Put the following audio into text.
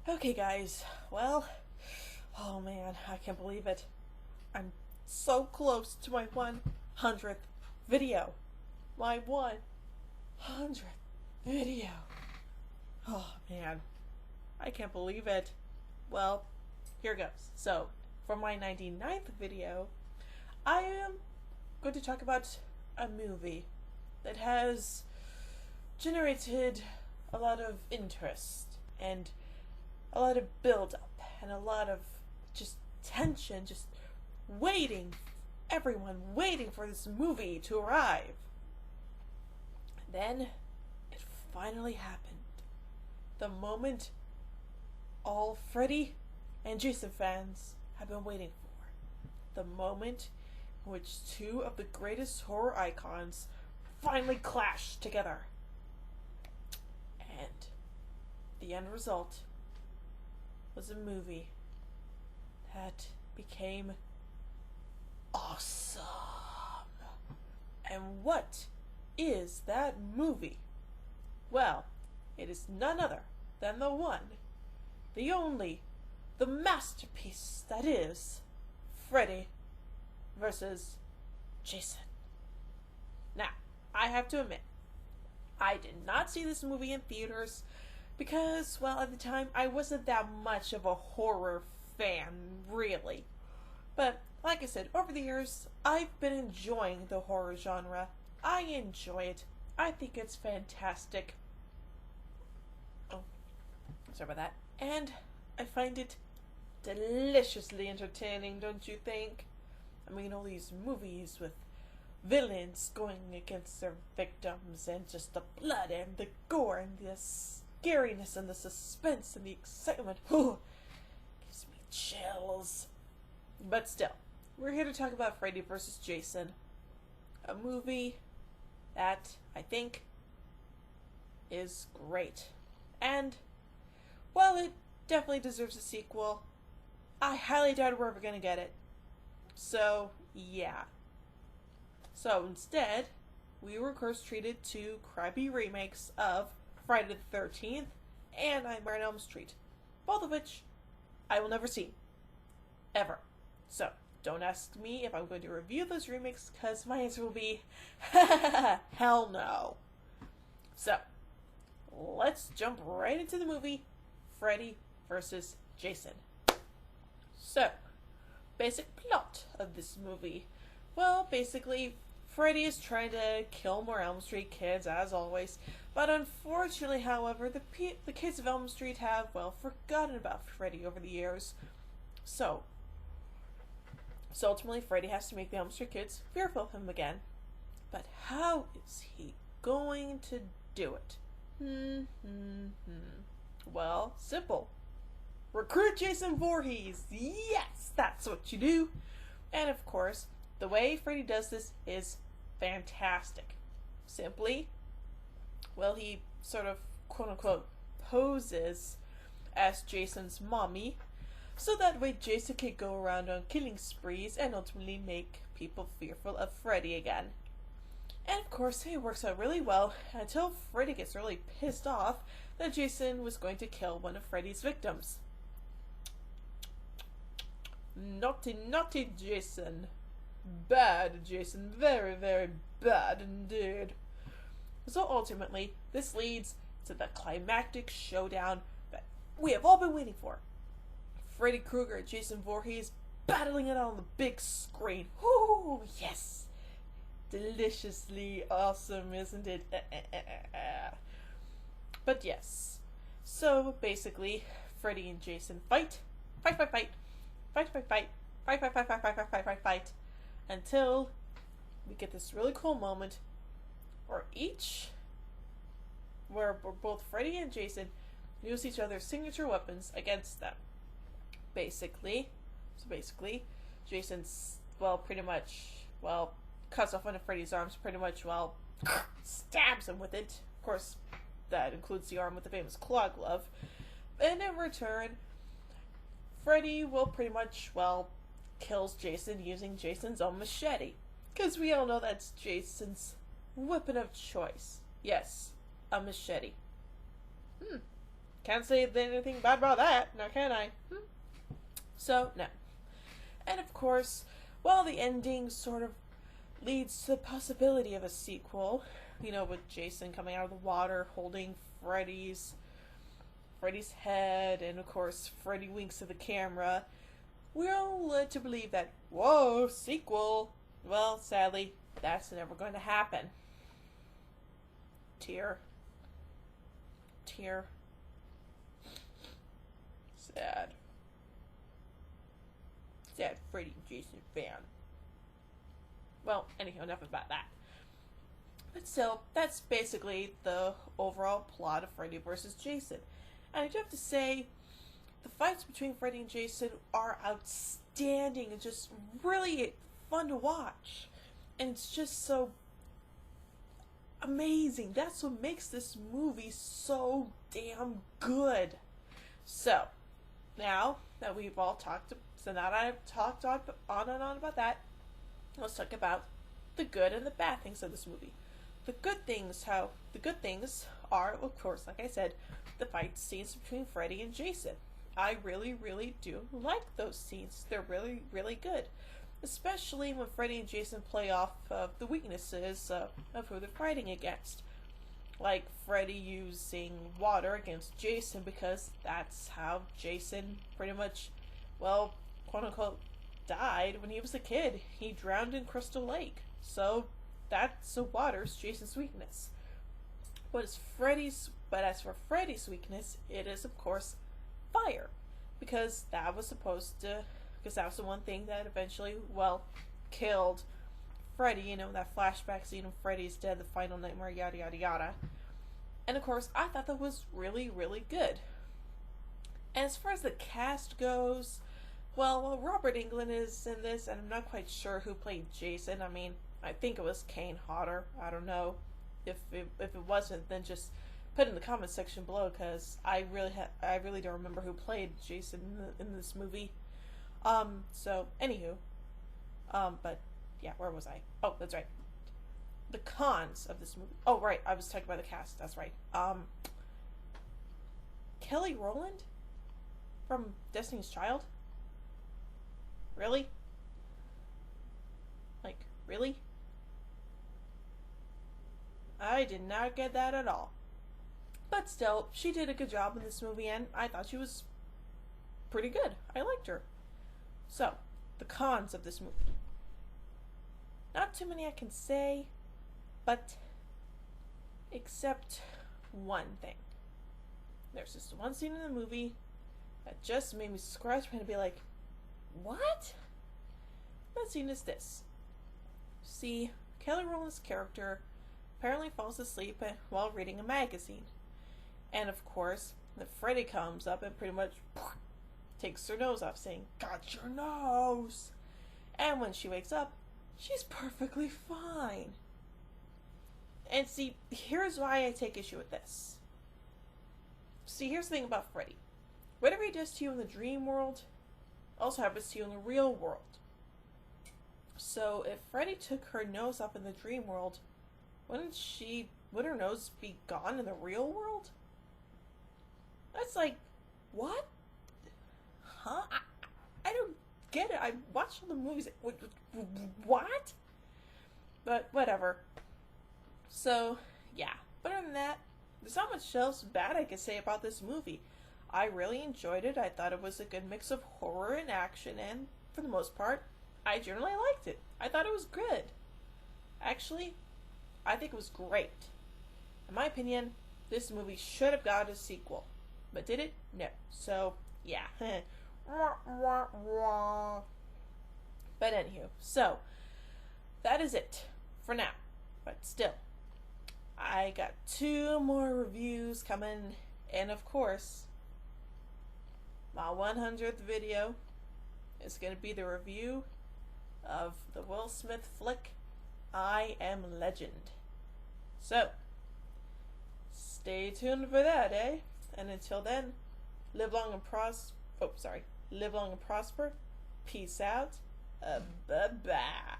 Okay, guys. Well, oh man, I can't believe it. I'm so close to my 100th video. My 100th video. Oh man, I can't believe it. Well, here goes. So, for my 99th video, I am going to talk about a movie that has generated a lot of interest and a lot of build up and a lot of just tension, just waiting, everyone waiting for this movie to arrive. Then it finally happened. The moment all Freddy and Jason fans have been waiting for. The moment in which two of the greatest horror icons finally clashed together. And the end result was a movie that became awesome. And what is that movie? Well, it is none other than the one, the only, the masterpiece that is Freddy versus Jason. Now, I have to admit, I did not see this movie in theaters because, well, at the time, I wasn't that much of a horror fan, really. But, like I said, over the years, I've been enjoying the horror genre. I enjoy it. I think it's fantastic. Oh, sorry about that. And I find it deliciously entertaining, don't you think? I mean, all these movies with villains going against their victims and just the blood and the gore and the scariness and the suspense and the excitement. Whew, gives me chills. But still, we're here to talk about Freddy vs. Jason. A movie that I think is great. And while it definitely deserves a sequel, I highly doubt we're ever going to get it. So, yeah. So instead, we were course-treated to crappy remakes of Friday the 13th and Nightmare on Elm Street, both of which I will never see. Ever. So, don't ask me if I'm going to review those remakes, because my answer will be, hell no. So, let's jump right into the movie, Freddy vs. Jason. So, basic plot of this movie. Well, basically, Freddy is trying to kill more Elm Street kids, as always. But unfortunately, however, the kids of Elm Street have, well, forgotten about Freddy over the years. So ultimately, Freddy has to make the Elm Street kids fearful of him again. But how is he going to do it? Well, simple. Recruit Jason Voorhees! Yes, that's what you do! And of course, the way Freddy does this is fantastic. Simply, well, he sort of, quote-unquote, poses as Jason's mommy, so that way Jason can go around on killing sprees and ultimately make people fearful of Freddy again. And of course, it works out really well until Freddy gets really pissed off that Jason was going to kill one of Freddy's victims. Naughty, naughty Jason. Bad Jason. Very, very bad indeed. So ultimately, this leads to the climactic showdown that we have all been waiting for. Freddy Krueger and Jason Voorhees battling it out on the big screen. Whoo, yes! Deliciously awesome, isn't it? But yes. So basically, Freddy and Jason fight, until we get this really cool moment where both Freddy and Jason use each other's signature weapons against them. Basically, Jason's, well, pretty much, well, cuts off one of Freddy's arms, pretty much, well, stabs him with it. Of course, that includes the arm with the famous claw glove. And in return, Freddy will pretty much, well, kills Jason using Jason's own machete. Because we all know that's Jason's weapon of choice. Yes, a machete. Can't say anything bad about that, now can I? So, no. And of course, while the ending sort of leads to the possibility of a sequel, you know, with Jason coming out of the water holding Freddy's head, and of course Freddy winks at the camera, we're all led to believe that, whoa, sequel. Well, sadly, that's never going to happen. Tear. Sad. Sad Freddy Jason fan. Well, anyhow, enough about that. But still, that's basically the overall plot of Freddy vs. Jason. And I do have to say, the fights between Freddy and Jason are outstanding and just really fun to watch. And it's just so amazing. That's what makes this movie so damn good. So, now that we've all talked, so now that I've talked on and on about that, let's talk about the good and the bad things of this movie. The good things are, of course, like I said, the fight scenes between Freddy and Jason. I really, really do like those scenes. They're really, really good. Especially when Freddy and Jason play off the weaknesses of who they're fighting against. Like Freddy using water against Jason because that's how Jason pretty much, well, quote-unquote, died when he was a kid. He drowned in Crystal Lake. So water's Jason's weakness. But as for Freddy's weakness, it is of course fire. Because that was the one thing that eventually, well, killed Freddy, you know, that flashback scene of Freddy's dead, the final nightmare, yada yada yada. And of course, I thought that was really, really good. And as far as the cast goes, well, Robert Englund is in this, and I'm not quite sure who played Jason. I mean, I think it was Kane Hodder. I don't know. If it wasn't, then just put it in the comment section below, because I really don't remember who played Jason in this movie. So, anywho. But, yeah, where was I? Oh, that's right. The cons of this movie. Oh, right, I was talking about the cast, that's right. Kelly Rowland? From Destiny's Child? Really? Like, really? I did not get that at all. But still, she did a good job in this movie, and I thought she was pretty good. I liked her. So, the cons of this movie. Not too many I can say, but except one thing. There's just one scene in the movie that just made me scratch my head and be like, what? That scene is this. See, Kelly Rowland's character apparently falls asleep while reading a magazine. And of course, the Freddy comes up and pretty much takes her nose off, saying, "Got your nose!" And when she wakes up, she's perfectly fine. And see, here's why I take issue with this. See, here's the thing about Freddy. Whatever he does to you in the dream world also happens to you in the real world. So if Freddy took her nose off in the dream world, would her nose be gone in the real world? That's like, what? Huh? I don't get it. I watched all the movies. What? But whatever. So, yeah. But other than that, there's not much else bad I could say about this movie. I really enjoyed it. I thought it was a good mix of horror and action, and for the most part, I generally liked it. I thought it was good. Actually, I think it was great. In my opinion, this movie should have got a sequel. But did it? No. So, yeah. But anywho, so, that is it for now. But still, I got 2 more reviews coming, and of course, my 100th video is going to be the review of the Will Smith flick, I Am Legend. So, stay tuned for that, eh? And until then, live long and prosper. Peace out. Bye-bye.